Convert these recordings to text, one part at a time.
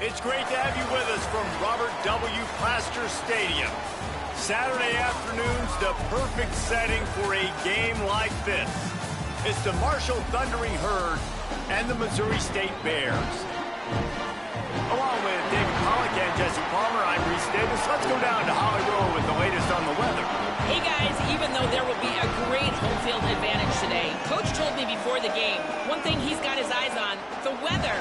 It's great to have you with us from Robert W. Plaster Stadium. Saturday afternoon's the perfect setting for a game like this. It's the Marshall Thundering Herd and the Missouri State Bears. Along with David Pollack and Jesse Palmer, I'm Reese Davis. Let's go down to Hollywood with the latest on the weather. Hey guys, even though there will be a great home field advantage today, Coach told me before the game, one thing he's got his eyes on, the weather.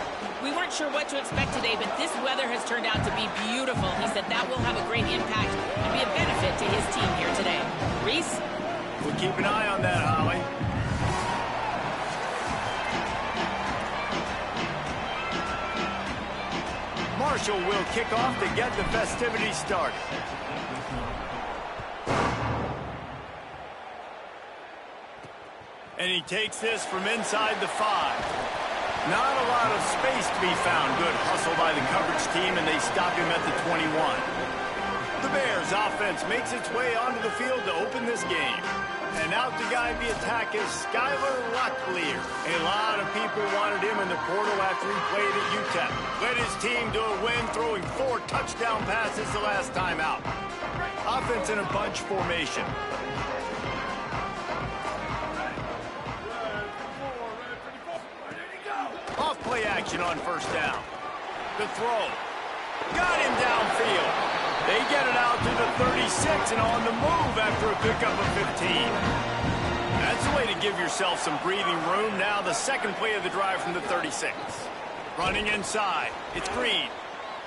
We weren't sure what to expect today, but this weather has turned out to be beautiful. He said that will have a great impact and be a benefit to his team here today. Reese? We'll keep an eye on that, Holly. Marshall will kick off to get the festivities started. And he takes this from inside the 5. Not a lot of space to be found. Good hustle by the coverage team, and they stop him at the 21. The Bears offense makes its way onto the field to open this game. And out to guide the attack is Skylar Locklear. A lot of people wanted him in the portal after he played at UTEP. Led his team to a win, throwing 4 touchdown passes the last time out. Offense in a bunch formation. Off play action on first down. The throw. Got him downfield. They get it out to the 36 and on the move after a pickup of 15. That's the way to give yourself some breathing room. Now the second play of the drive from the 36. Running inside. It's Green.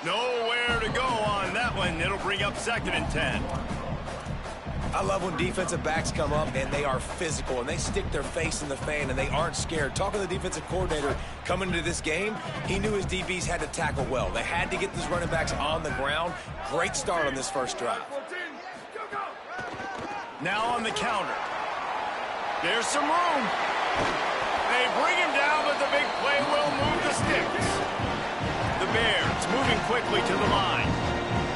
Nowhere to go on that one. It'll bring up 2nd and 10. I love when defensive backs come up and they are physical and they stick their face in the fan and they aren't scared. Talking to the defensive coordinator coming into this game, he knew his DBs had to tackle well. They had to get these running backs on the ground. Great start on this first drive. Now on the counter. There's some room. They bring him down, but the big play will move the sticks. The Bears moving quickly to the line.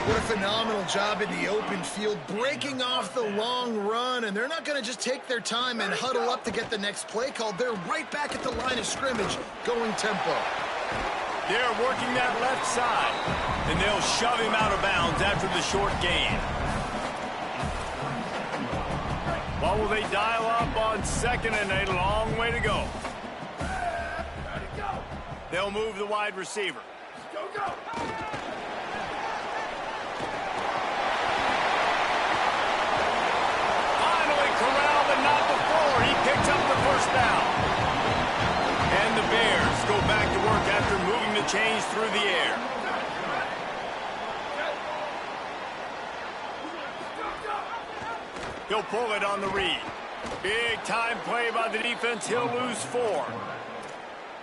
What a phenomenal job in the open field, breaking off the long run, and they're not going to just take their time and huddle up to get the next play called. They're right back at the line of scrimmage, going tempo. They're working that left side, and they'll shove him out of bounds after the short gain. What will they dial up on 2nd and a long way to go? They'll move the wide receiver. Go! Corral, but not before. He picks up the first down. And the Bears go back to work after moving the chains through the air. He'll pull it on the read. Big time play by the defense. He'll lose 4.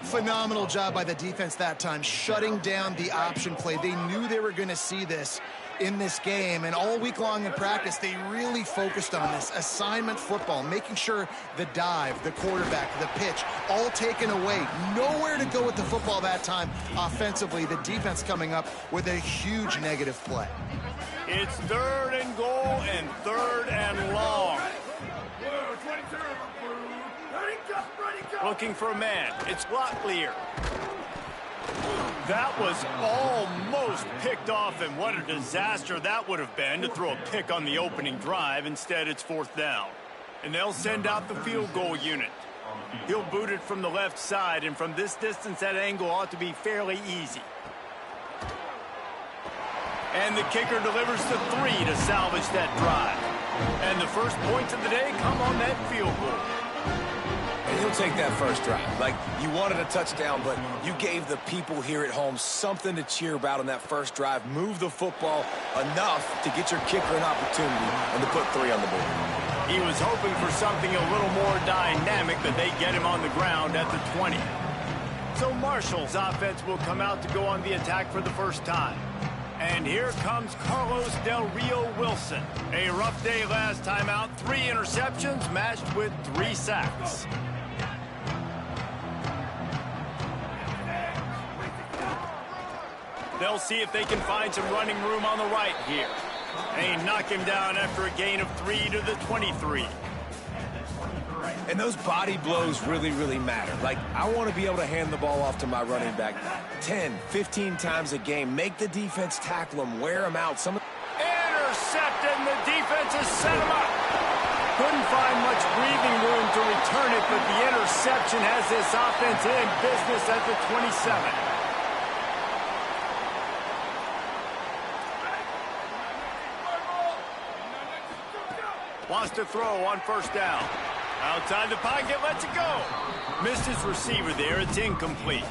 Phenomenal job by the defense that time, shutting down the option play. They knew they were going to see this in this game, and all week long in practice, they really focused on this assignment football, making sure the dive, the quarterback, the pitch, all taken away. Nowhere to go with the football that time offensively. The defense coming up with a huge negative play. It's 3rd and goal and 3rd and long. Looking for a man. It's Locklear. That was almost picked off, and what a disaster that would have been to throw a pick on the opening drive. Instead, it's 4th down. And they'll send out the field goal unit. He'll boot it from the left side, and from this distance, that angle ought to be fairly easy. And the kicker delivers the 3 to salvage that drive. And the first points of the day come on that field goal. And he'll take that first drive. Like, you wanted a touchdown, but you gave the people here at home something to cheer about on that first drive. Move the football enough to get your kicker an opportunity and to put 3 on the board. He was hoping for something a little more dynamic, but they get him on the ground at the 20. So Marshall's offense will come out to go on the attack for the first time. And here comes Carlos Del Rio Wilson. A rough day last time out. 3 interceptions matched with 3 sacks. They'll see if they can find some running room on the right here. They knock him down after a gain of 3 to the 23. And those body blows really, really matter. Like, I want to be able to hand the ball off to my running back 10, 15 times a game. Make the defense tackle him, wear him out. Intercepted, and the defense has set him up. Couldn't find much breathing room to return it, but the interception has this offense in business at the 27. Wants to throw on first down. Outside the pocket, lets it go. Missed his receiver there. It's incomplete.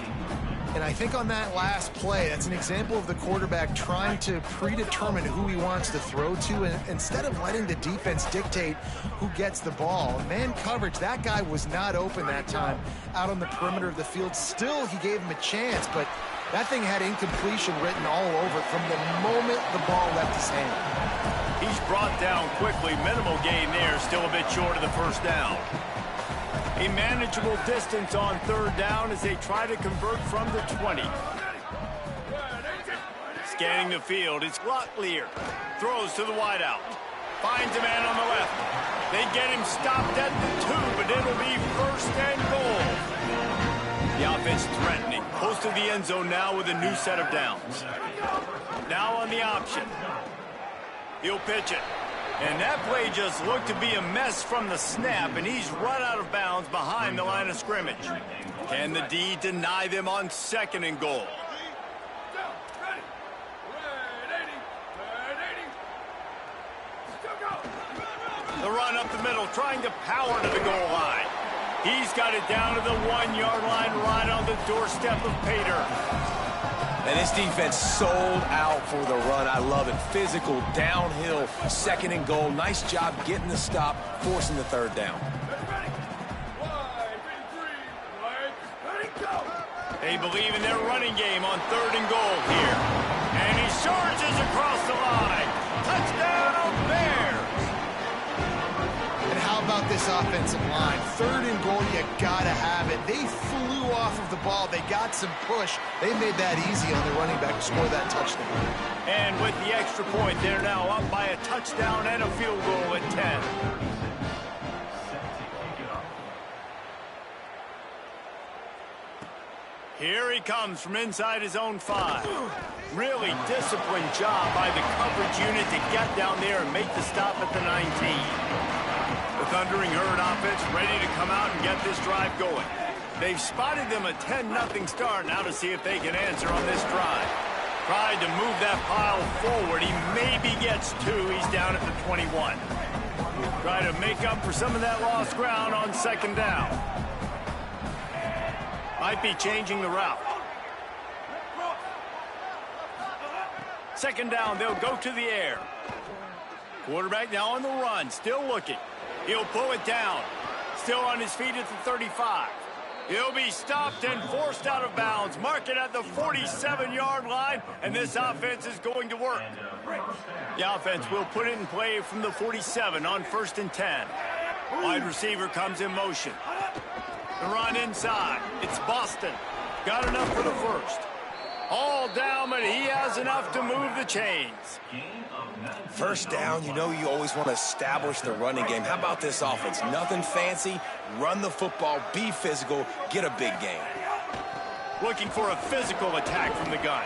And I think on that last play, that's an example of the quarterback trying to predetermine who he wants to throw to, and instead of letting the defense dictate who gets the ball. Man coverage, that guy was not open that time out on the perimeter of the field. Still, he gave him a chance, but that thing had incompletion written all over it from the moment the ball left his hand. He's brought down quickly. Minimal gain there. Still a bit short of the first down. A manageable distance on third down as they try to convert from the 20. Scanning the field, it's Locklear. Throws to the wideout. Finds a man on the left. They get him stopped at the 2, but it'll be first and goal. The offense threatening. Close to the end zone now with a new set of downs. Now on the option. He'll pitch it. And that play just looked to be a mess from the snap, and he's run out of bounds behind the line of scrimmage. Can the D deny them on second and goal? The run up the middle, trying to power to the goal line. He's got it down to the 1-yard line, right on the doorstep of Pater. And this defense sold out for the run. I love it. Physical, downhill, second and goal. Nice job getting the stop, forcing the third down. They believe in their running game on third and goal here. And he charges across the line. Touchdown, Bears! And how about this offensive line? Third and goal, you gotta have it. They flew off of the ball. They got some push. They made that easy on the running back to score that touchdown. And with the extra point, they're now up by a touchdown and a field goal at 10. Here he comes from inside his own 5. Really disciplined job by the coverage unit to get down there and make the stop at the 19. The Thundering Herd offense ready to come out and get this drive going. They've spotted them a 10-0 start. Now to see if they can answer on this drive. Tried to move that pile forward. He maybe gets 2. He's down at the 21. Try to make up for some of that lost ground on second down. Might be changing the route. Second down, they'll go to the air. Quarterback now on the run, still looking. He'll pull it down. Still on his feet at the 35. He'll be stopped and forced out of bounds. Mark it at the 47-yard line, and this offense is going to work. The offense will put it in play from the 47 on 1st and 10. Wide receiver comes in motion. The run inside. It's Boston. Got enough for the first. All down, but he has enough to move the chains. First down, you know you always want to establish the running game. How about this offense? Nothing fancy. Run the football, be physical, get a big gain. Looking for a physical attack from the gun.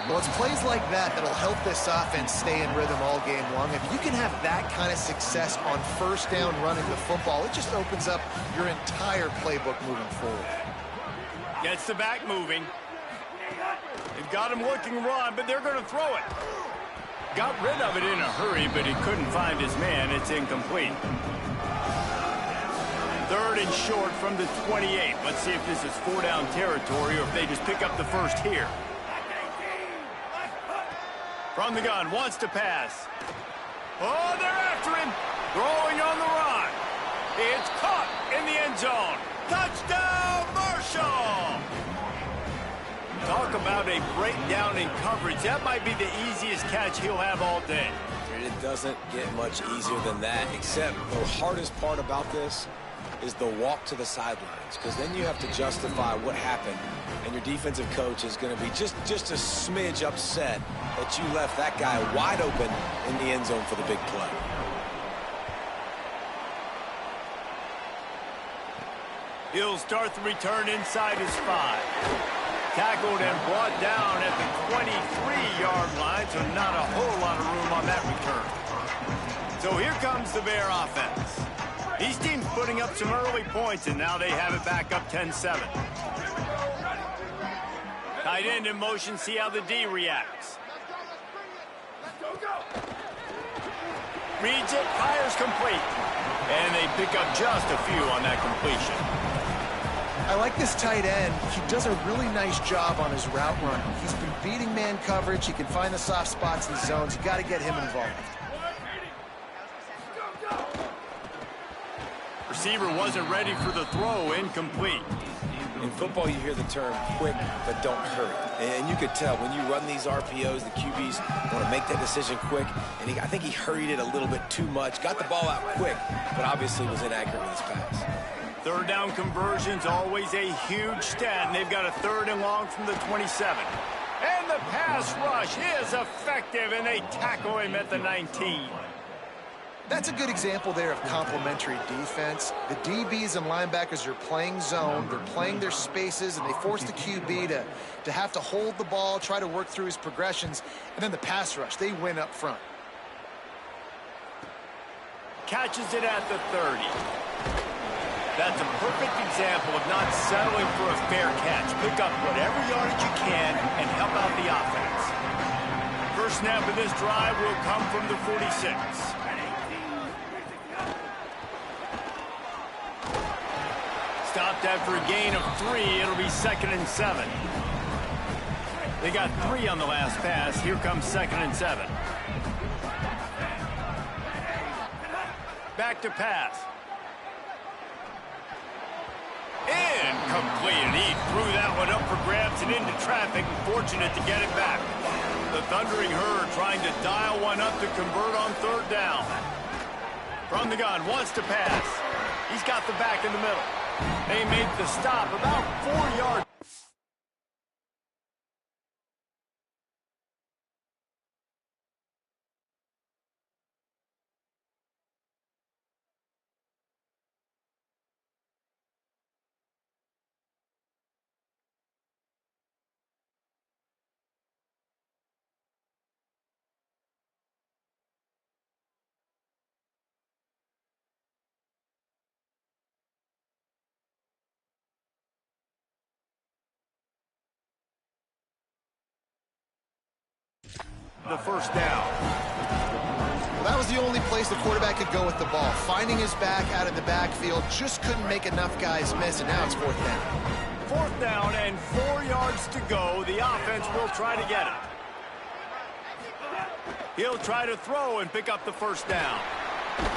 Well, it's plays like that that'll help this offense stay in rhythm all game long. If you can have that kind of success on first down running the football, it just opens up your entire playbook moving forward. Gets the back moving. They've got him looking run, but they're going to throw it. Got rid of it in a hurry, but he couldn't find his man. It's incomplete. Third and short from the 28. Let's see if this is 4-down territory or if they just pick up the first here. From the gun, wants to pass. Oh, they're after him. Throwing on the run. It's caught in the end zone. Touchdown, Marshall! Talk about a breakdown in coverage. That might be the easiest catch he'll have all day. It doesn't get much easier than that, except the hardest part about this is the walk to the sidelines, because then you have to justify what happened, and your defensive coach is going to be just a smidge upset that you left that guy wide open in the end zone for the big play. He'll start the return inside his 5. Tackled and brought down at the 23-yard line, so not a whole lot of room on that return. So here comes the Bear offense. These teams putting up some early points, and now they have it back up 10-7. Tight end in motion, see how the D reacts. Reads it, fires complete. And they pick up just a few on that completion. I like this tight end. He does a really nice job on his route running. He's been beating man coverage. He can find the soft spots in the zones. You got to get him involved. Receiver wasn't ready for the throw, incomplete. In football, you hear the term quick, but don't hurry. And you could tell when you run these RPOs, the QBs want to make that decision quick. And I think he hurried it a little bit too much. Got the ball out quick, but obviously was inaccurate with his pass. Third down conversion's always a huge stat, and they've got a 3rd and long from the 27. And the pass rush is effective, and they tackle him at the 19. That's a good example there of complementary defense. The DBs and linebackers are playing zone, they're playing their spaces, and they force the QB to have to hold the ball, try to work through his progressions, and then the pass rush, they win up front. Catches it at the 30. That's a perfect example of not settling for a fair catch. Pick up whatever yardage you can and help out the offense. First snap of this drive will come from the 46. Stopped after a gain of 3. It'll be 2nd and 7. They got 3 on the last pass. Here comes 2nd and 7. Back to pass. Incomplete, and he threw that one up for grabs and into traffic, and fortunate to get it back. The Thundering Herd trying to dial one up to convert on 3rd down. From the gun, wants to pass. He's got the back in the middle. They make the stop about 4 yards. The first down. Well, that was the only place the quarterback could go with the ball. Finding his back out of the backfield, just couldn't make enough guys miss, and now it's 4th down. 4th down and 4 yards to go. The offense will try to get it. He'll try to throw and pick up the first down.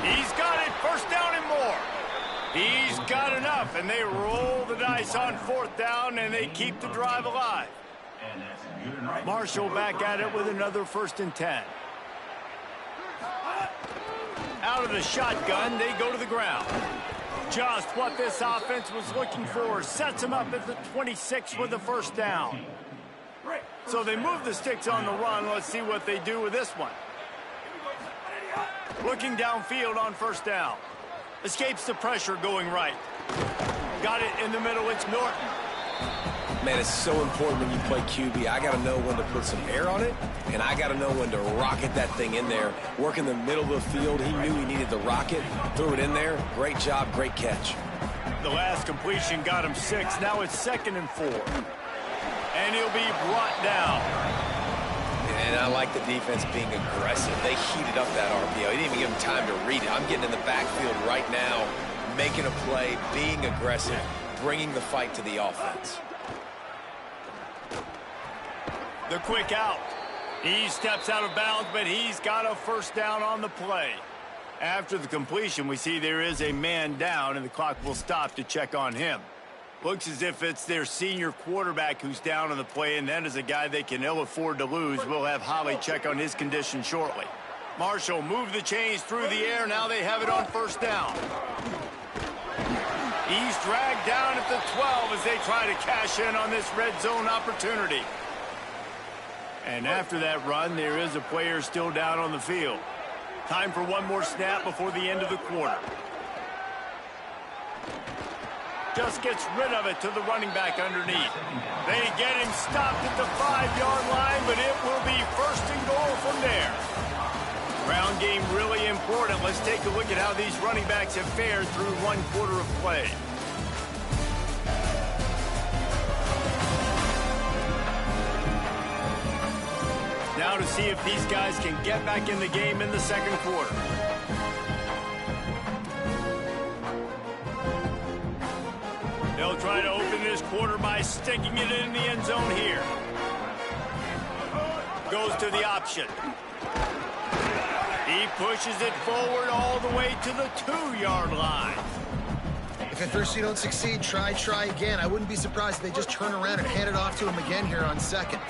He's got it. First down and more. He's got enough, and they roll the dice on 4th down, and they keep the drive alive. Marshall back at it with another 1st and 10. Out of the shotgun, they go to the ground. Just what this offense was looking for. Sets them up at the 26 with the first down. So they move the sticks on the run. Let's see what they do with this one. Looking downfield on first down. Escapes the pressure going right. Got it in the middle. It's Norton. Man, it's so important when you play QB. I got to know when to put some air on it, and I got to know when to rocket that thing in there. Work in the middle of the field. He knew he needed the rocket. Threw it in there. Great job, great catch. The last completion got him 6. Now it's 2nd and 4. And he'll be brought down. And I like the defense being aggressive. They heated up that RPO. He didn't even give him time to read it. I'm getting in the backfield right now, making a play, being aggressive, bringing the fight to the offense. The quick out. He steps out of bounds, but he's got a first down on the play. After the completion, we see there is a man down, and the clock will stop to check on him. Looks as if it's their senior quarterback who's down on the play, and that is a guy they can ill afford to lose. We'll have Holly check on his condition shortly. Marshall moved the chains through the air. Now they have it on first down. He's dragged down at the 12 as they try to cash in on this red zone opportunity. And after that run, there is a player still down on the field. Time for one more snap before the end of the quarter. just gets rid of it to the running back underneath. They get him stopped at the 5-yard line, but it will be first and goal from there. Ground game really important. Let's take a look at how these running backs have fared through one quarter of play. Now to see if these guys can get back in the game in the second quarter. They'll try to open this quarter by sticking it in the end zone here. Goes to the option. He pushes it forward all the way to the 2-yard line. If at first you don't succeed, try again. I wouldn't be surprised if they just turn around and hand it off to him again here on second.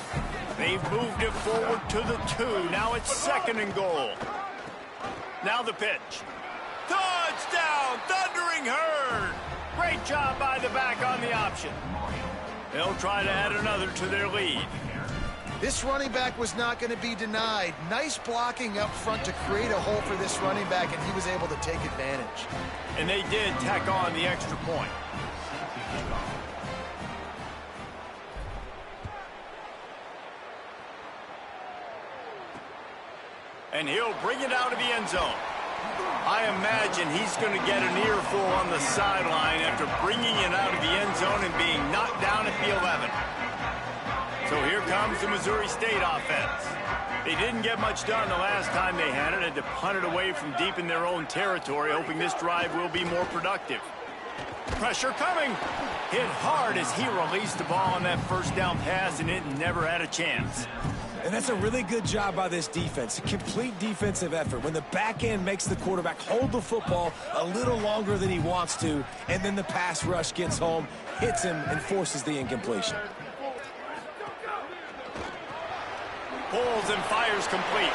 They've moved it forward to the 2. Now it's second and goal. Now the pitch. Touchdown, Thundering Herd. Great job by the back on the option. They'll try to add another to their lead. This running back was not going to be denied. Nice blocking up front to create a hole for this running back, and he was able to take advantage. And they did tack on the extra point. And he'll bring it out of the end zone. I imagine he's going to get an earful on the sideline after bringing it out of the end zone and being knocked down at the 11. So here comes the Missouri State offense. They didn't get much done the last time they had it. Had to punt it away from deep in their own territory, hoping this drive will be more productive. Pressure coming. Hit hard as he released the ball on that first down pass, and it never had a chance. And that's a really good job by this defense. A complete defensive effort. When the back end makes the quarterback hold the football a little longer than he wants to, and then the pass rush gets home, hits him, and forces the incompletion. Pulls and fires complete.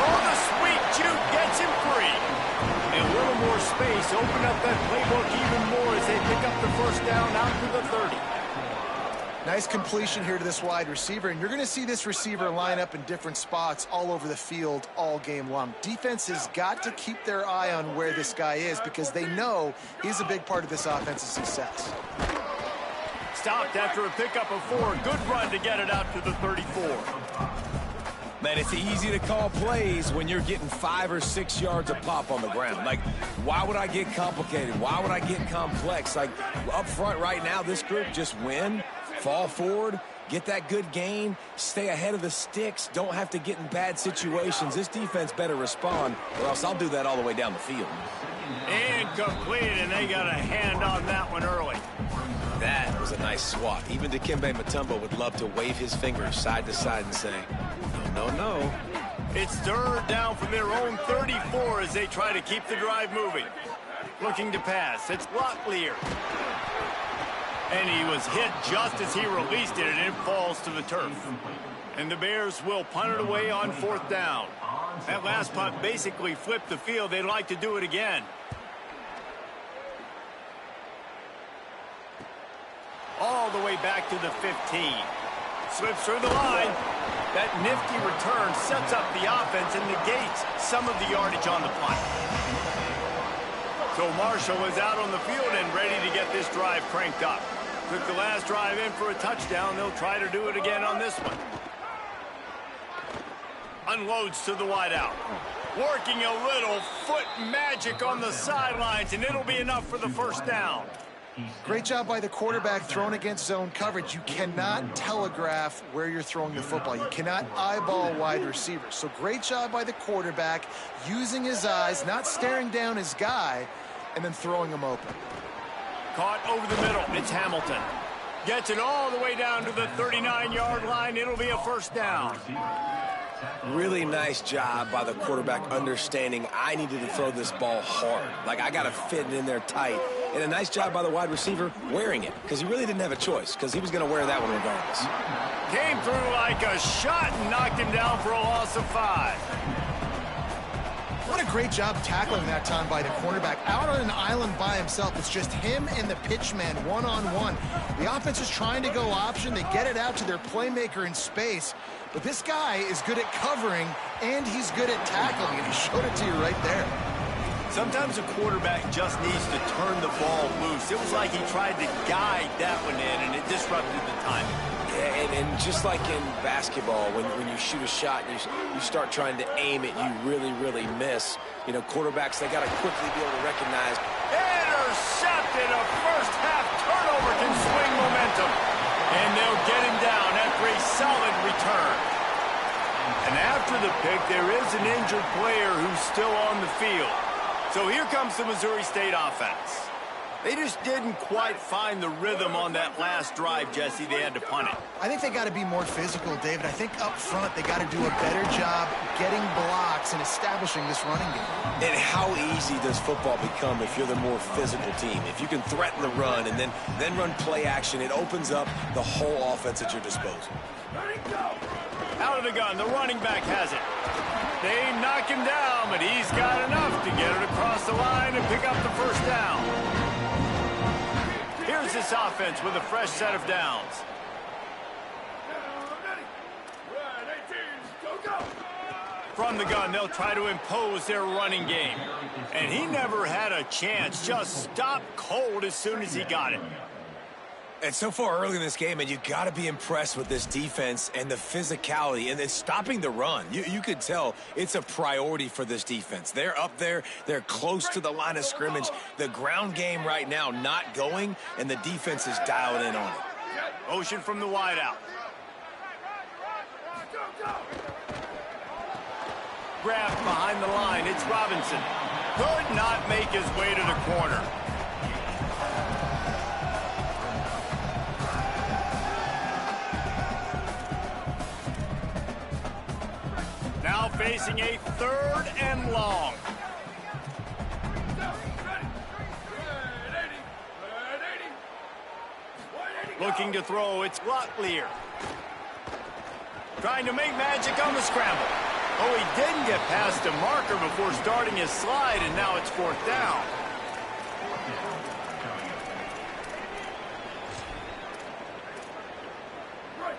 Oh, the sweet juke gets him free. And a little more space. Open up that playbook even more as they pick up the first down out to the 30. Nice completion here to this wide receiver, and you're going to see this receiver line up in different spots all over the field all game long. Defense has got to keep their eye on where this guy is because they know he's a big part of this offense's success. Stopped after a pickup of 4. Good run to get it out to the 34. Man, it's easy to call plays when you're getting 5 or 6 yards of pop on the ground. Like, why would I get complicated? Why would I get complex? Like, up front right now, this group just win, fall forward, get that good gain, stay ahead of the sticks, don't have to get in bad situations. This defense better respond, or else I'll do that all the way down the field. Incomplete, and they got a hand on that one early. That was a nice swat. Even Dikembe Mutombo would love to wave his fingers side to side and say, no, no, no. It's third down from their own 34 as they try to keep the drive moving. Looking to pass. It's Locklear. And he was hit just as he released it, and it falls to the turf. And the Bears will punt it away on 4th down. That last punt basically flipped the field. They'd like to do it again. All the way back to the 15. Slips through the line. That nifty return sets up the offense and negates some of the yardage on the punt. So Marshall is out on the field and ready to get this drive cranked up. Took the last drive in for a touchdown. They'll try to do it again on this one. Unloads to the wideout. Working a little foot magic on the sidelines, and it'll be enough for the first down. Great job by the quarterback thrown against zone coverage. You cannot telegraph where you're throwing the football. You cannot eyeball wide receivers. So great job by the quarterback using his eyes, not staring down his guy, and then throwing him open. Caught over the middle. It's Hamilton. Gets it all the way down to the 39-yard line. It'll be a first down. Really nice job by the quarterback understanding I needed to throw this ball hard. Like, I got to fit it in there tight. And a nice job by the wide receiver wearing it because he really didn't have a choice because he was going to wear that one regardless. Came through like a shot and knocked him down for a loss of 5. What a great job tackling that time by the cornerback. Out on an island by himself. It's just him and the pitchman one-on-one. The offense is trying to go option. They get it out to their playmaker in space. But this guy is good at covering, and he's good at tackling, and he showed it to you right there. Sometimes a quarterback just needs to turn the ball loose. It was like he tried to guide that one in, and it disrupted the timing. Yeah, and just like in basketball, when you shoot a shot and you start trying to aim it, you really miss. You know, quarterbacks, they got to quickly be able to recognize. Intercepted. A first-half turnover can swing momentum. And they'll get him down after a solid return. And after the pick, there is an injured player who's still on the field. So here comes the Missouri State offense. They just didn't quite find the rhythm on that last drive, Jesse. They had to punt it. I think they got to be more physical, David. I think up front they got to do a better job getting blocks and establishing this running game. And how easy does football become if you're the more physical team? If you can threaten the run and then run play action, it opens up the whole offense at your disposal. Out of the gun, the running back has it. They knock him down, but he's got enough to get it across the line and pick up the first down. Here's this offense with a fresh set of downs. From the gun, they'll try to impose their running game. And he never had a chance, just stopped cold as soon as he got it. And so far early in this game, and you got to be impressed with this defense and the physicality and then stopping the run. You could tell it's a priority for this defense. They're up there. They're close to the line of scrimmage. The ground game right now not going, and the defense is dialed in on it. Motion from the wideout. Grabbed behind the line. It's Robinson. Could not make his way to the corner. Now facing a 3rd and long. Looking to throw, it's Locklear. Trying to make magic on the scramble. Oh, he didn't get past a marker before starting his slide, and now it's 4th down.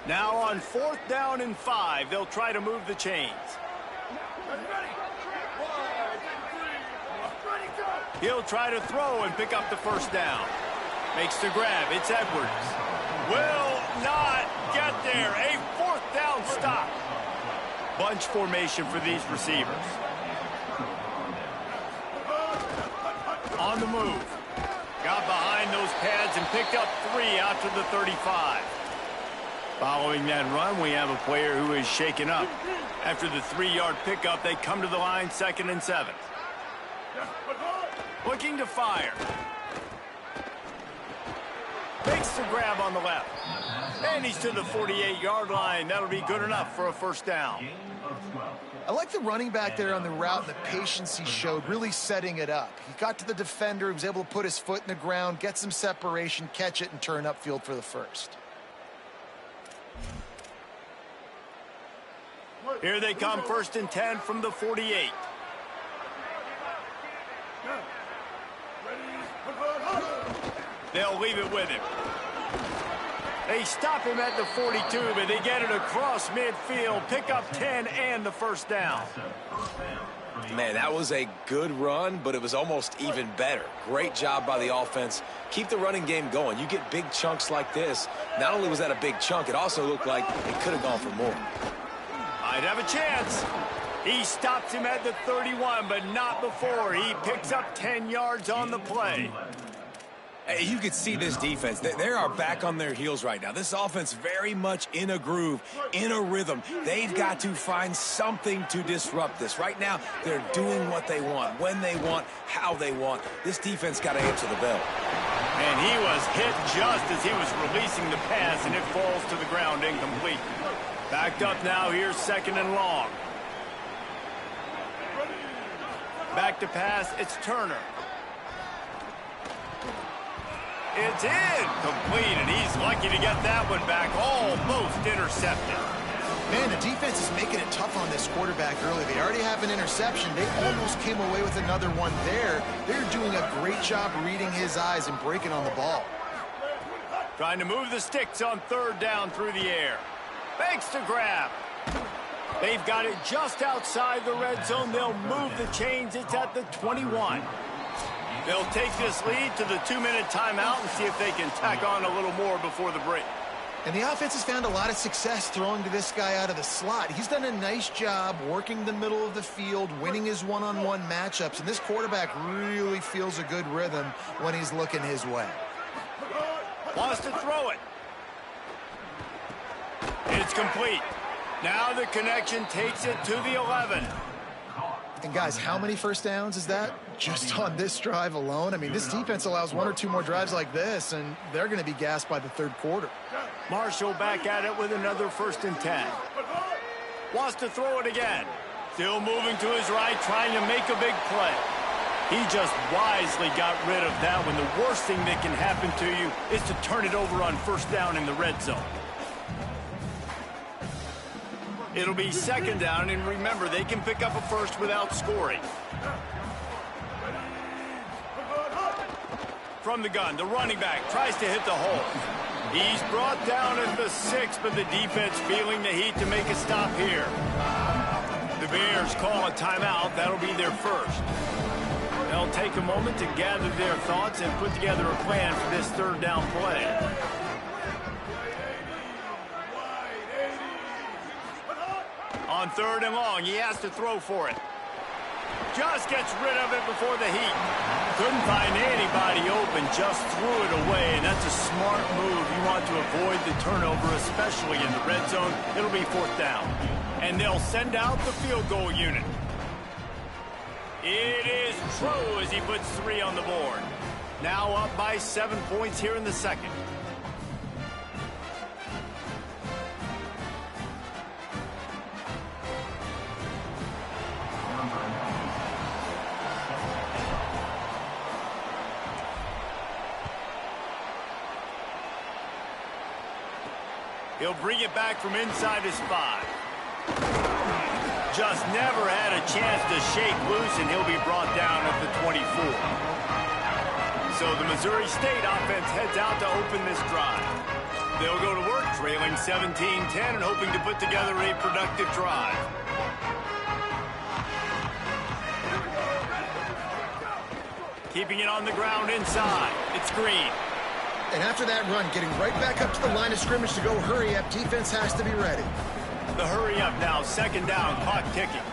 Now on 4th down and 5, they'll try to move the chains. He'll try to throw and pick up the first down. Makes the grab. It's Edwards. Will not get there. A 4th down stop. Bunch formation for these receivers. On the move. Got behind those pads and picked up 3 out to the 35. Following that run, we have a player who is shaken up. After the 3-yard pickup, they come to the line 2nd and 7. Looking to fire. Makes the grab on the left. And he's to the 48-yard line. That'll be good enough for a first down. I like the running back there on the route and the patience he showed, really setting it up. He got to the defender, he was able to put his foot in the ground, get some separation, catch it, and turn upfield for the first. Here they come, 1st and 10 from the 48. They'll leave it with him. They stop him at the 42, but they get it across midfield, pick up 10 and the first down. Man, that was a good run, but it was almost even better. Great job by the offense. Keep the running game going. You get big chunks like this. Not only was that a big chunk, it also looked like it could have gone for more. Might have a chance. He stops him at the 31, but not before. He picks up 10 yards on the play. Hey, you could see this defense. They are back on their heels right now. This offense very much in a groove, in a rhythm. They've got to find something to disrupt this. Right now, they're doing what they want, when they want, how they want. This defense got to answer the bell. And he was hit just as he was releasing the pass, and it falls to the ground incomplete. Backed up now, here's 2nd and long. Back to pass, it's Turner. It's incomplete, and he's lucky to get that one back, almost intercepted. Man, the defense is making it tough on this quarterback early. They already have an interception. They almost came away with another one there. They're doing a great job reading his eyes and breaking on the ball. Trying to move the sticks on 3rd down through the air. Makes the grab. They've got it just outside the red zone. They'll move the chains. It's at the 21. They'll take this lead to the 2-minute timeout and see if they can tack on a little more before the break. And the offense has found a lot of success throwing to this guy out of the slot. He's done a nice job working the middle of the field, winning his one-on-one matchups, and this quarterback really feels a good rhythm when he's looking his way. Wants to throw it. It's complete. Now the connection takes it to the 11. And guys, how many first downs is that just on this drive alone? I mean, this defense allows 1 or 2 more drives like this, and they're going to be gassed by the third quarter. Marshall back at it with another 1st and 10. Wants to throw it again. Still moving to his right, trying to make a big play. He just wisely got rid of that when the worst thing that can happen to you is to turn it over on 1st down in the red zone. It'll be 2nd down, and remember, they can pick up a first without scoring. From the gun, the running back tries to hit the hole. He's brought down at the 6, but the defense feeling the heat to make a stop here. The Bears call a timeout. That'll be their first. They'll take a moment to gather their thoughts and put together a plan for this 3rd down play. On 3rd and long, he has to throw for it. Just gets rid of it before the heat. Couldn't find anybody open, just threw it away, and that's a smart move. You want to avoid the turnover, especially in the red zone. It'll be 4th down. And they'll send out the field goal unit. It is true as he puts 3 on the board. Now up by 7 points here in the 2nd. He'll bring it back from inside his 5. Just never had a chance to shake loose, and he'll be brought down at the 24. So the Missouri State offense heads out to open this drive. They'll go to work trailing 17-10 and hoping to put together a productive drive. Keeping it on the ground inside. It's Green. And after that run, getting right back up to the line of scrimmage to go hurry up, defense has to be ready. The hurry up now, 2nd down, clock ticking.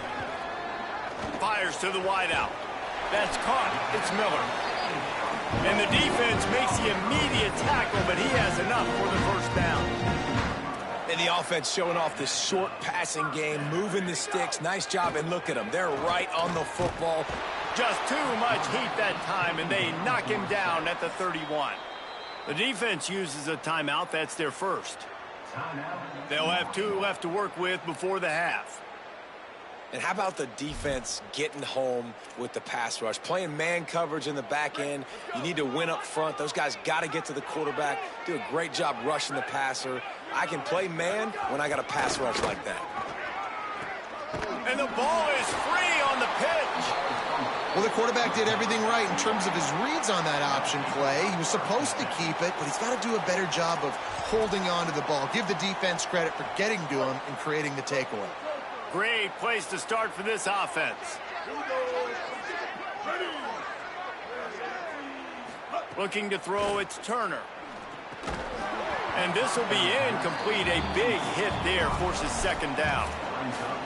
Fires to the wideout. That's caught. It's Miller. And the defense makes the immediate tackle, but he has enough for the 1st down. And the offense showing off this short passing game, moving the sticks. Nice job, and look at them. They're right on the football. Just too much heat that time, and they knock him down at the 31. The defense uses a timeout. That's their first. They'll have 2 left to work with before the half. And how about the defense getting home with the pass rush? Playing man coverage in the back end. You need to win up front. Those guys got to get to the quarterback. Do a great job rushing the passer. I can play man when I got a pass rush like that. And the ball is free on the pitch. Well, the quarterback did everything right in terms of his reads on that option play. He was supposed to keep it, but he's got to do a better job of holding on to the ball. Give the defense credit for getting to him and creating the takeaway. Great place to start for this offense. Looking to throw, it's Turner. And this will be incomplete. A big hit there forces 2nd down.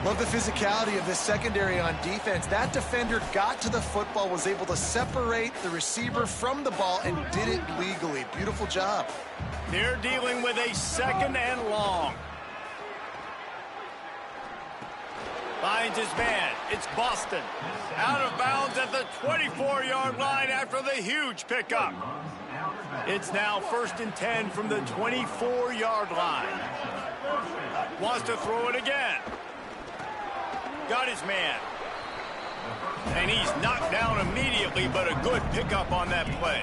Love the physicality of this secondary on defense. That defender got to the football, was able to separate the receiver from the ball, and did it legally. Beautiful job. They're dealing with a 2nd and long. Finds his man. It's Boston. Out of bounds at the 24-yard line after the huge pickup. It's now 1st and 10 from the 24-yard line. Wants to throw it again. Got his man. And he's knocked down immediately, but a good pickup on that play.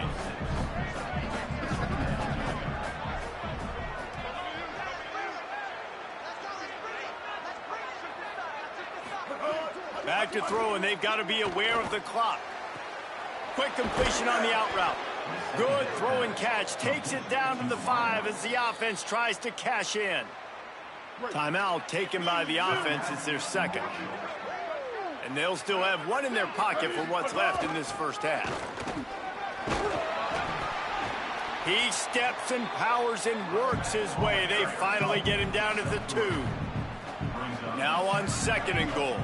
Back to throw, and they've got to be aware of the clock. Quick completion on the out route. Good throw and catch. Takes it down to the 5 as the offense tries to cash in. Timeout taken by the offense. It's their second. And they'll still have one in their pocket for what's left in this first half. He steps and powers and works his way. They finally get him down to the 2. Now on 2nd and goal.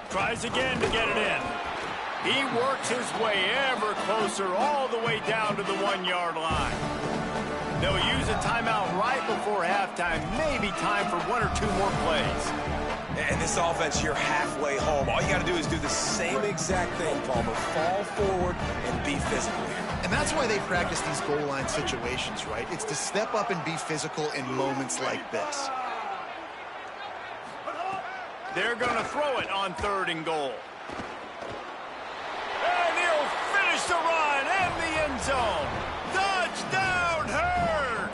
Tries again to get it in. He works his way ever closer all the way down to the 1-yard line. They'll use a timeout right before halftime. Maybe time for 1 or 2 more plays. And this offense, you're halfway home. All you got to do is do the same exact thing, Palmer. Fall forward and be physical here. And that's why they practice these goal line situations, right? It's to step up and be physical in moments like this. They're going to throw it on 3rd and goal. And he'll finish the run and the end zone. Touchdown, Hurd!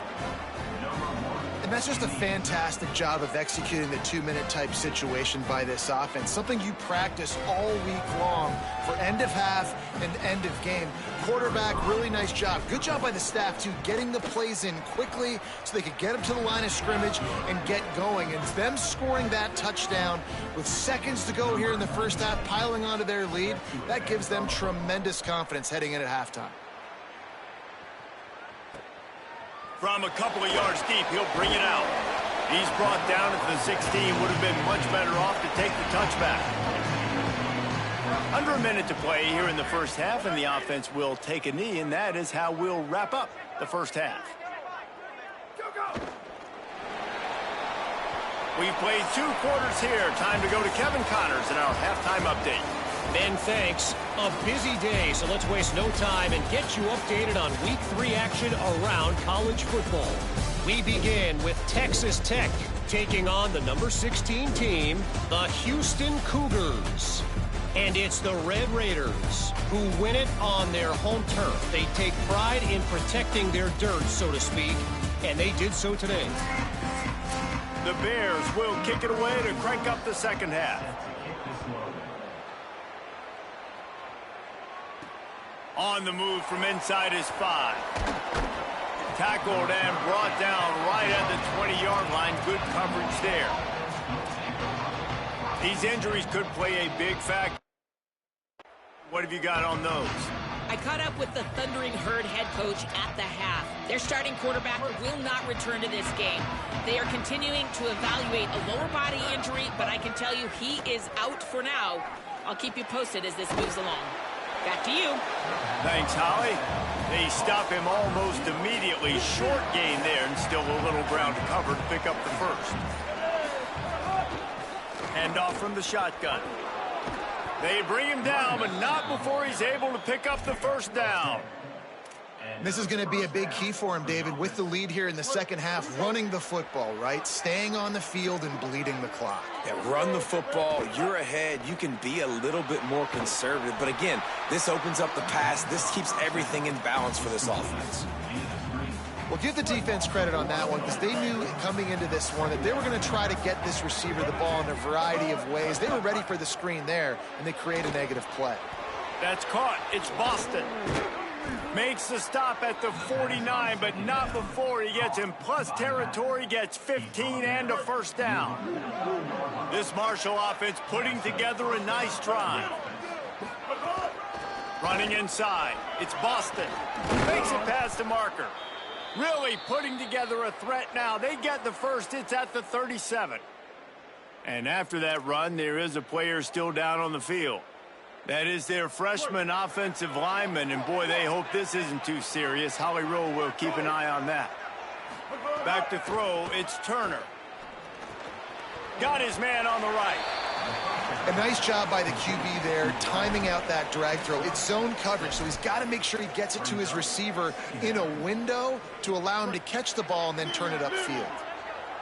And that's just a fantastic job of executing the 2-minute type situation by this offense. Something you practice all week long for end of half and end of game. Quarterback, really nice job. Good job by the staff, too, getting the plays in quickly so they could get up to the line of scrimmage and get going. And them scoring that touchdown with seconds to go here in the first half, piling onto their lead, that gives them tremendous confidence heading in at halftime. From a couple of yards deep, he'll bring it out. He's brought down at the 16. Would have been much better off to take the touchback. Under a minute to play here in the first half, and the offense will take a knee, and that is how we'll wrap up the first half. We've played 2 quarters here. Time to go to Kevin Connors in our halftime update. Ben, thanks. A busy day, so let's waste no time and get you updated on Week 3 action around college football. We begin with Texas Tech taking on the number 16 team, the Houston Cougars. And it's the Red Raiders who win it on their home turf. They take pride in protecting their dirt, so to speak, and they did so today. The Bears will kick it away to crank up the second half. On the move from inside his 5. Tackled and brought down right at the 20-yard line. Good coverage there. These injuries could play a big factor. What have you got on those? I caught up with the Thundering Herd head coach at the half. Their starting quarterback will not return to this game. They are continuing to evaluate a lower body injury, but I can tell you he is out for now. I'll keep you posted as this moves along. Back to you. Thanks, Holly. They stop him almost immediately. Short gain there, and still a little ground to cover to pick up the first. Hand off from the shotgun. They bring him down, but not before he's able to pick up the first down. This is going to be a big key for him, David, with the lead here in the second half, running the football, right? Staying on the field and bleeding the clock. Yeah, run the football. You're ahead. You can be a little bit more conservative. But again, this opens up the pass. This keeps everything in balance for this offense. Well, give the defense credit on that one because they knew coming into this one that they were going to try to get this receiver the ball in a variety of ways. They were ready for the screen there, and they create a negative play. That's caught. It's Boston. Makes the stop at the 49, but not before he gets in plus territory, gets 15 and a first down. This Marshall offense putting together a nice drive. Running inside. It's Boston. Makes it past the marker. Really putting together a threat now. They get the first. It's at the 37. And after that run, there is a player still down on the field. That is their freshman offensive lineman, and boy, they hope this isn't too serious. Holly Rowe will keep an eye on that. Back to throw, it's Turner. Got his man on the right. A nice job by the QB there, timing out that drag throw. It's zone coverage, so he's got to make sure he gets it to his receiver in a window to allow him to catch the ball and then turn it upfield.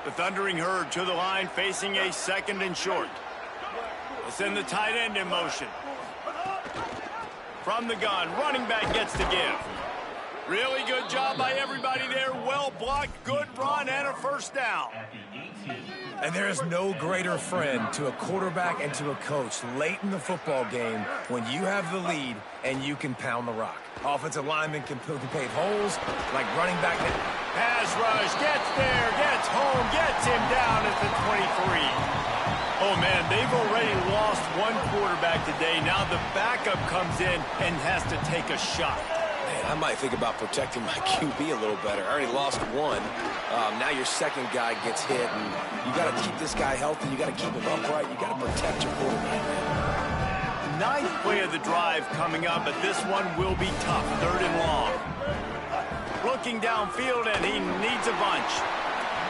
The Thundering Herd to the line, facing a second and short. They'll send the tight end in motion. From the gun, running back gets to give. Really good job by everybody there. Well blocked, good run, and a first down. And there is no greater friend to a quarterback and to a coach late in the football game when you have the lead and you can pound the rock. Offensive linemen can pave holes like running back. Pass rush, gets there, gets home, gets him down at the 23. Oh, man, they've already lost one quarterback today. Now the backup comes in and has to take a shot. Man, I might think about protecting my QB a little better. I already lost one. Now your second guy gets hit, and you got to keep this guy healthy. You got to keep him upright. You got to protect your quarterback, man. Ninth play of the drive coming up, but this one will be tough. 3rd and long. Looking downfield, and he needs a bunch.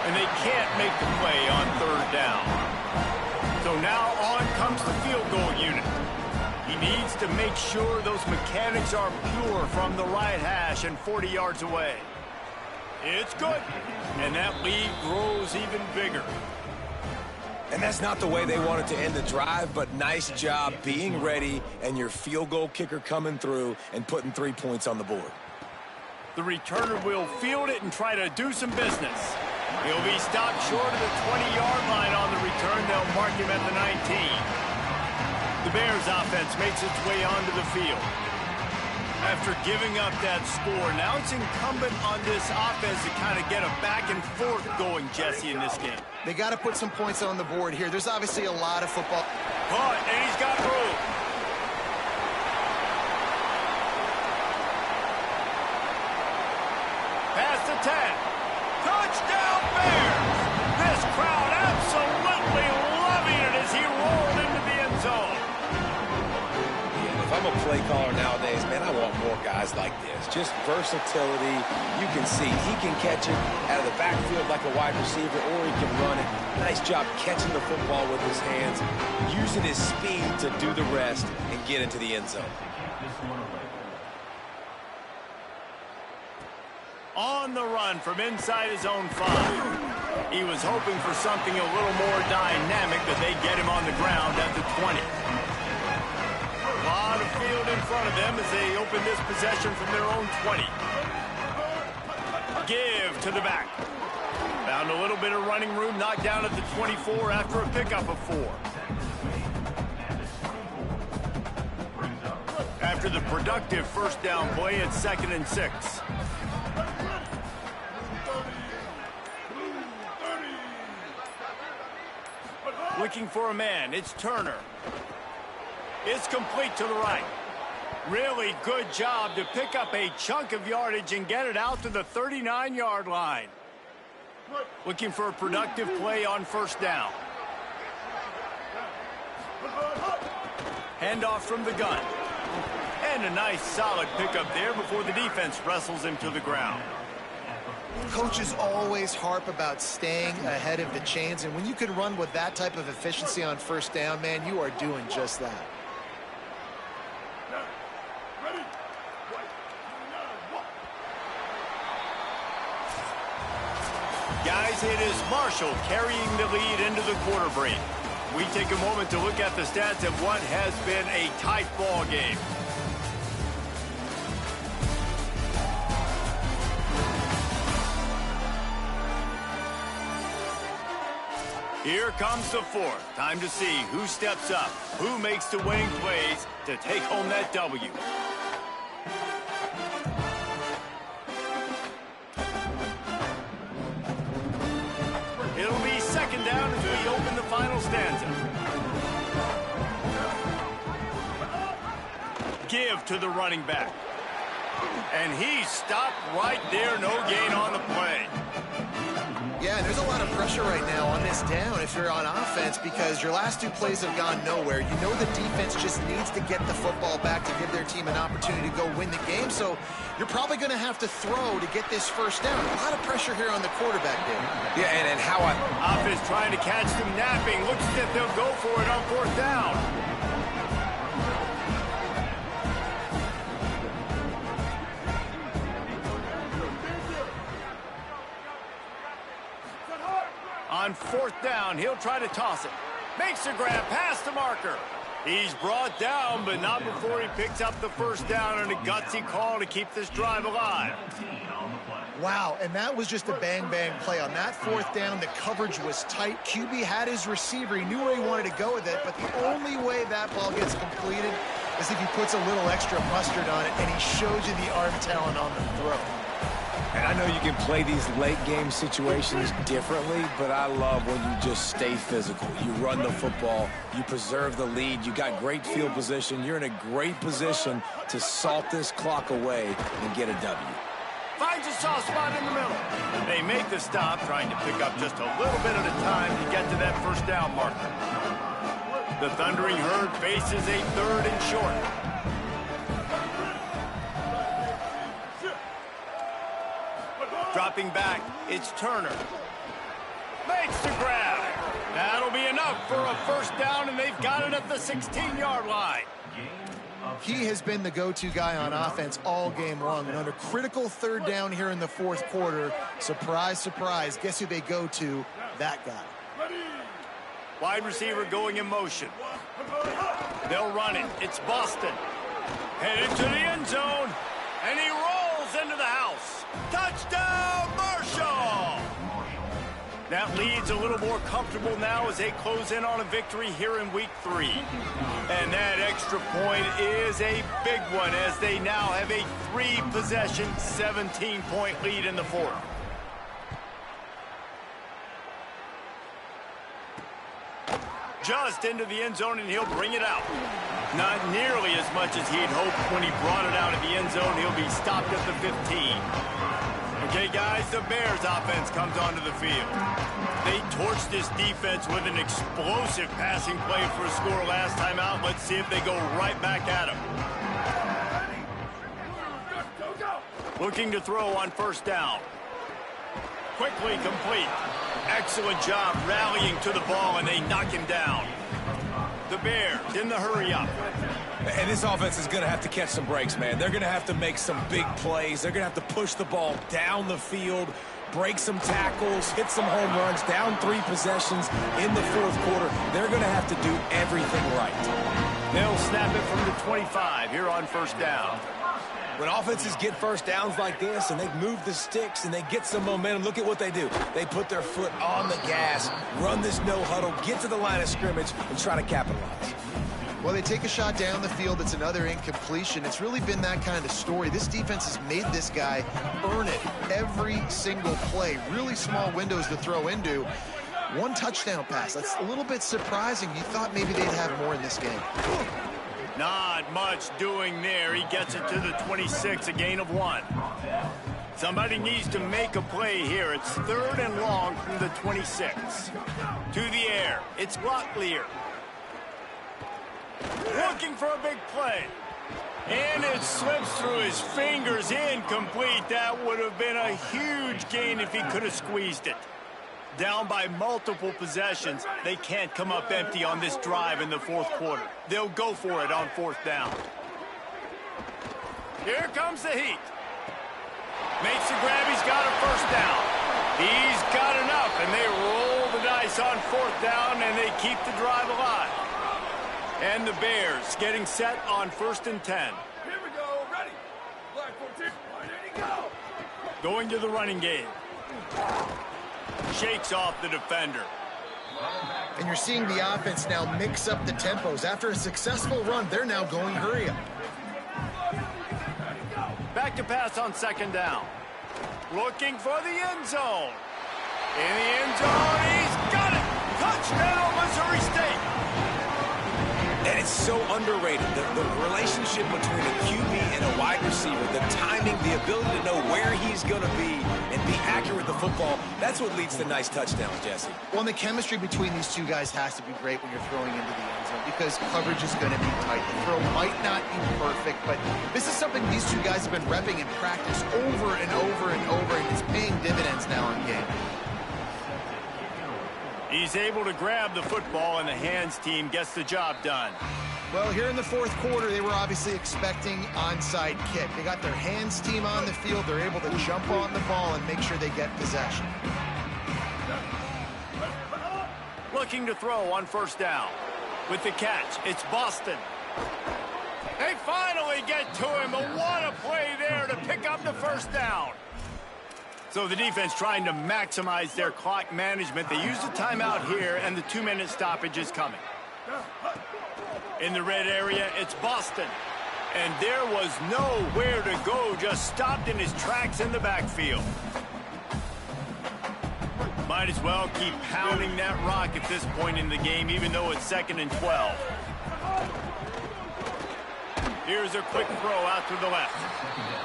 And they can't make the play on 3rd down. So now on comes the field goal unit. He needs to make sure those mechanics are pure from the right hash and 40 yards away. It's good. And that lead grows even bigger. And that's not the way they wanted to end the drive, but nice job being ready and your field goal kicker coming through and putting 3 points on the board. The returner will field it and try to do some business. He'll be stopped short of the 20-yard line on the return. They'll mark him at the 19. The Bears offense makes its way onto the field. After giving up that score, now it's incumbent on this offense to kind of get a back and forth going, Jesse, in this game. They got to put some points on the board here. There's obviously a lot of football. But, and he's got room. Past the 10. Touchdown, Bears! This crowd absolutely loving it as he rolled into the end zone. If I'm a play caller nowadays, man, I want more guys like this. Just versatility. You can see he can catch it out of the backfield like a wide receiver, or he can run it. Nice job catching the football with his hands, using his speed to do the rest and get into the end zone. On the run from inside his own 5. He was hoping for something a little more dynamic, but they get him on the ground at the 20. A lot of field in front of them as they open this possession from their own 20. Give to the back. Found a little bit of running room, knocked down at the 24 after a pickup of 4. After the productive first down play, it's 2nd and 6. Looking for a man, it's Turner. It's complete to the right. Really good job to pick up a chunk of yardage and get it out to the 39-yard line. Looking for a productive play on first down. Handoff from the gun. And a nice solid pickup there before the defense wrestles him to the ground. Coaches always harp about staying ahead of the chains, and when you can run with that type of efficiency on first down, man, you are doing just that. Guys, it is Marshall carrying the lead into the quarter break. We take a moment to look at the stats of what has been a tight ball game. Here comes the 4th. Time to see who steps up, who makes the winning plays to take home that W. It'll be 2nd down as we open the final stanza. Give to the running back. And he stopped right there, no gain on the play. Yeah, and there's a lot of pressure right now on this down if you're on offense because your last 2 plays have gone nowhere. You know the defense just needs to get the football back to give their team an opportunity to go win the game, so you're probably going to have to throw to get this first down. A lot of pressure here on the quarterback there. Yeah, and how I... Offense trying to catch them napping. Looks as if they'll go for it on 4th down. On 4th down, he'll try to toss it. Makes the grab past the marker. He's brought down, but not before he picks up the first down and a gutsy call to keep this drive alive. Wow, and that was just a bang-bang play. On that fourth down, the coverage was tight. QB had his receiver. He knew where he wanted to go with it, but the only way that ball gets completed is if he puts a little extra mustard on it, and he shows you the arm talent on the throw. And I know you can play these late-game situations differently, but I love when you just stay physical. You run the football, you preserve the lead, you got great field position, you're in a great position to salt this clock away and get a W. Finds a soft spot in the middle. They make the stop, trying to pick up just a little bit at a time to get to that first down marker. The Thundering Herd faces a 3rd and short. Dropping back, it's Turner. Makes the grab. That'll be enough for a first down, and they've got it at the 16-yard line. He has been the go-to guy on offense all game long. And on a critical 3rd down here in the 4th quarter, surprise, surprise, guess who they go to? That guy. Wide receiver going in motion. They'll run it. It's Boston. Headed to the end zone, and he rolls into the house. Touchdown, Marshall! That lead's a little more comfortable now as they close in on a victory here in Week 3. And that extra point is a big one as they now have a 3-possession, 17-point lead in the 4th. Just into the end zone, and he'll bring it out. Not nearly as much as he'd hoped when he brought it out of the end zone. He'll be stopped at the 15. Okay, guys, the Bears offense comes onto the field. They torched this defense with an explosive passing play for a score last time out. Let's see if they go right back at him. Looking to throw on first down. Quickly complete. Excellent job rallying to the ball, and they knock him down. The Bears in the hurry up. And this offense is going to have to catch some breaks, man. They're going to have to make some big plays. They're going to have to push the ball down the field, break some tackles, hit some home runs, down 3 possessions in the 4th quarter. They're going to have to do everything right. They'll snap it from the 25 here on first down. When offenses get first downs like this and they move the sticks and they get some momentum, look at what they do. They put their foot on the gas, run this no huddle, get to the line of scrimmage, and try to capitalize. Well, they take a shot down the field. It's another incompletion. It's really been that kind of story. This defense has made this guy earn it every single play. Really small windows to throw into. 1 touchdown pass. That's a little bit surprising. You thought maybe they'd have more in this game. Not much doing there. He gets it to the 26, a gain of 1. Somebody needs to make a play here. It's 3rd and long from the 26. To the air. It's Locklear. Looking for a big play. And it slips through his fingers. Incomplete. That would have been a huge gain if he could have squeezed it. Down by multiple possessions. They can't come up empty on this drive in the 4th quarter. They'll go for it on 4th down. Here comes the heat. Makes the grab. He's got a first down. He's got enough, and they roll the dice on 4th down, and they keep the drive alive. And the Bears getting set on 1st and 10. Here we go, ready. Black 14, ready to go. Going to the running game. Shakes off the defender. And you're seeing the offense now mix up the tempos. After a successful run, they're now going hurry up. Back to pass on 2nd down. Looking for the end zone. In the end zone, he's got it. Touchdown, Missouri State. And it's so underrated. The relationship between a QB and a wide receiver, the timing, the ability to know where he's going to be and be accurate with the football, that's what leads to nice touchdowns, Jesse. Well, and the chemistry between these two guys has to be great when you're throwing into the end zone because coverage is going to be tight. The throw might not be perfect, but this is something these two guys have been repping in practice over and over and over, and it's paying dividends now in game. He's able to grab the football, and the hands team gets the job done. Well, here in the 4th quarter, they were obviously expecting onside kick. They got their hands team on the field. They're able to jump on the ball and make sure they get possession. Looking to throw on 1st down. With the catch, it's Boston. They finally get to him, but what a play there to pick up the first down. So the defense trying to maximize their clock management. They use the timeout here, and the 2-minute stoppage is coming. In the red area, it's Boston. And there was nowhere to go, just stopped in his tracks in the backfield. Might as well keep pounding that rock at this point in the game, even though it's 2nd and 12. Here's a quick throw out to the left.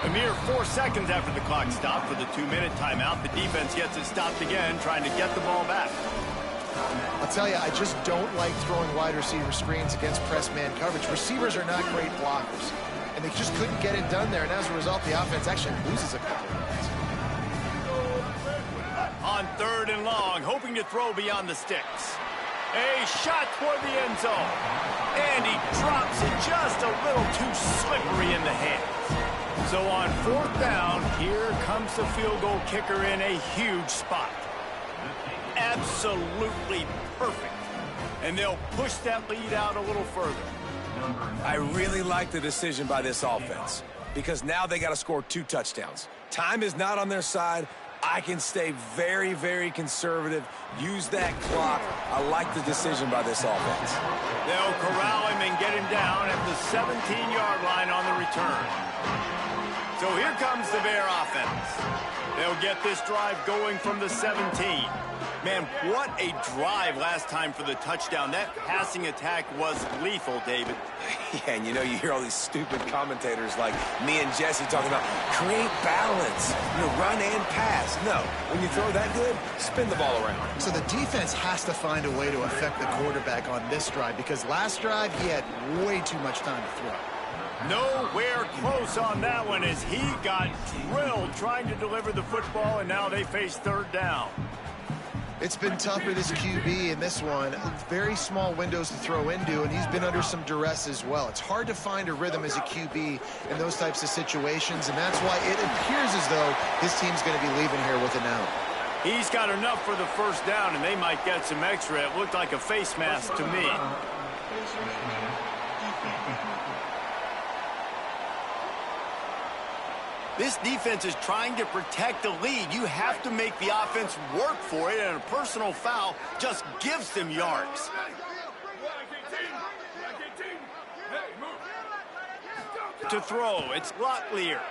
A mere 4 seconds after the clock stopped for the 2-minute timeout, the defense gets it stopped again, trying to get the ball back. I'll tell you, I just don't like throwing wide receiver screens against press man coverage. Receivers are not great blockers, and they just couldn't get it done there, and as a result, the offense actually loses a couple of yards. On 3rd and long, hoping to throw beyond the sticks. A shot toward the end zone. And he drops it just a little too slippery in the hands. So on 4th down, here comes the field goal kicker in a huge spot. Absolutely perfect. And they'll push that lead out a little further. I really like the decision by this offense because now they got to score 2 touchdowns. Time is not on their side. I can stay very, very conservative. Use that clock. I like the decision by this offense. They'll corral him and get him down at the 17-yard line on the return. So here comes the Bear offense. They'll get this drive going from the 17. Man, what a drive last time for the touchdown. That passing attack was lethal, David. Yeah, and you know, you hear all these stupid commentators like me and Jesse talking about create balance, run and pass. No, when you throw that good, spin the ball around. So the defense has to find a way to affect the quarterback on this drive because last drive he had way too much time to throw. Nowhere close on that one as he got drilled trying to deliver the football, and now they face 3rd down. It's been tough for this QB in this one. Very small windows to throw into, and he's been under some duress as well. It's hard to find a rhythm as a QB in those types of situations, and that's why it appears as though his team's going to be leaving here with an out. He's got enough for the first down, and they might get some extra. It looked like a face mask to me. This defense is trying to protect the lead. You have to make the offense work for it, and a personal foul just gives them yards. To throw, it's Locklear.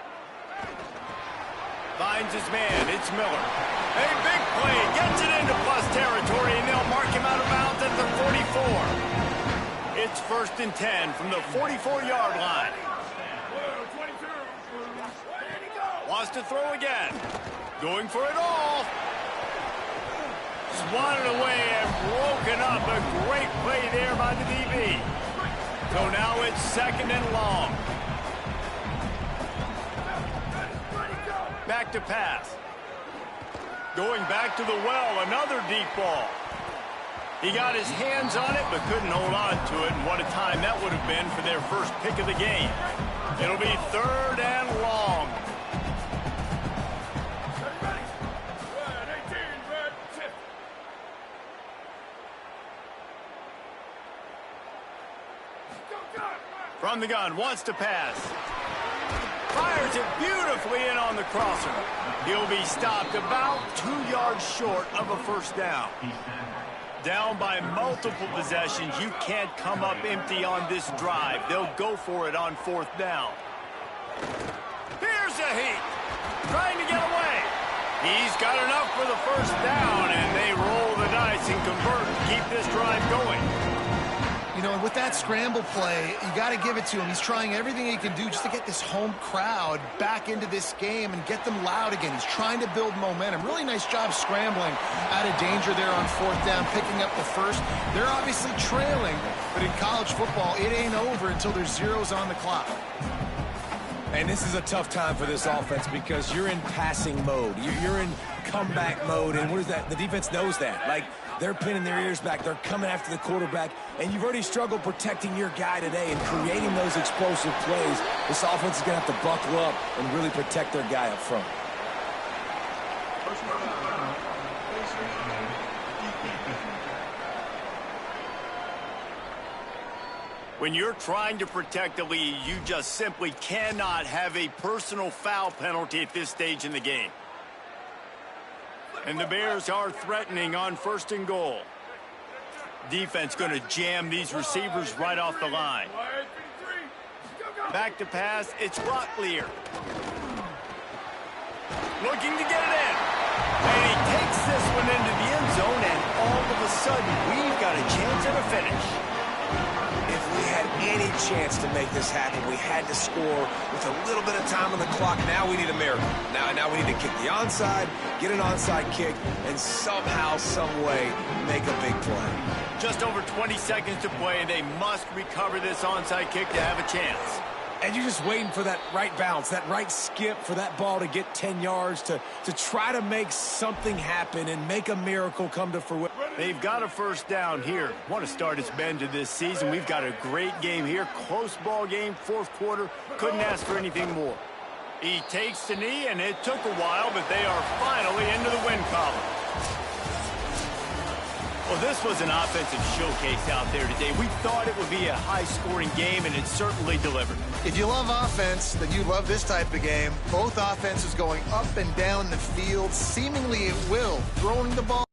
Finds his man, it's Miller. A big play, gets it into plus territory, and they'll mark him out of bounds at the 44. It's 1st and 10 from the 44-yard line. Wants to throw again. Going for it all. Swatted away and broken up. A great play there by the DB. So now it's 2nd and long. Back to pass. Going back to the well. Another deep ball. He got his hands on it but couldn't hold on to it. And what a time that would have been for their first pick of the game. It'll be 3rd and long. From the gun, wants to pass. Fires it beautifully in on the crosser. He'll be stopped about 2 yards short of a first down. Down by multiple possessions, you can't come up empty on this drive. They'll go for it on 4th down. Here's a heat. Trying to get away. He's got enough for the first down, and they roll the dice and convert to keep this drive going. You know, with that scramble play, you got to give it to him. He's trying everything he can do just to get this home crowd back into this game and get them loud again. He's trying to build momentum. Really nice job scrambling out of danger there on 4th down, picking up the first. They're obviously trailing, but in college football, it ain't over until there's zeros on the clock. And this is a tough time for this offense because you're in passing mode. You're in comeback mode, and what is that? The defense knows that. Like, they're pinning their ears back. They're coming after the quarterback, and you've already struggled protecting your guy today and creating those explosive plays. This offense is going to have to buckle up and really protect their guy up front. When you're trying to protect the lead, you just simply cannot have a personal foul penalty at this stage in the game. And the Bears are threatening on 1st and goal. Defense going to jam these receivers right off the line. Back to pass, it's Rocklear. Looking to get it in. And he takes this one into the end zone, and all of a sudden, we've got a chance at a finish. If we had any chance to make this happen, we had to score with a little bit of time on the clock. Now we need a miracle. Now we need to kick the onside, get an onside kick, and somehow, some way, make a big play. Just over 20 seconds to play. They must recover this onside kick to have a chance. And you're just waiting for that right bounce, that right skip, for that ball to get 10 yards to try to make something happen and make a miracle come to fruition. They've got a first down here. Want to start its bend to this season. We've got a great game here. Close ball game, 4th quarter. Couldn't ask for anything more. He takes the knee, and it took a while, but they are finally into the win column. Well, this was an offensive showcase out there today. We thought it would be a high-scoring game, and it certainly delivered. If you love offense, then you love this type of game. Both offenses going up and down the field, seemingly at will, throwing the ball.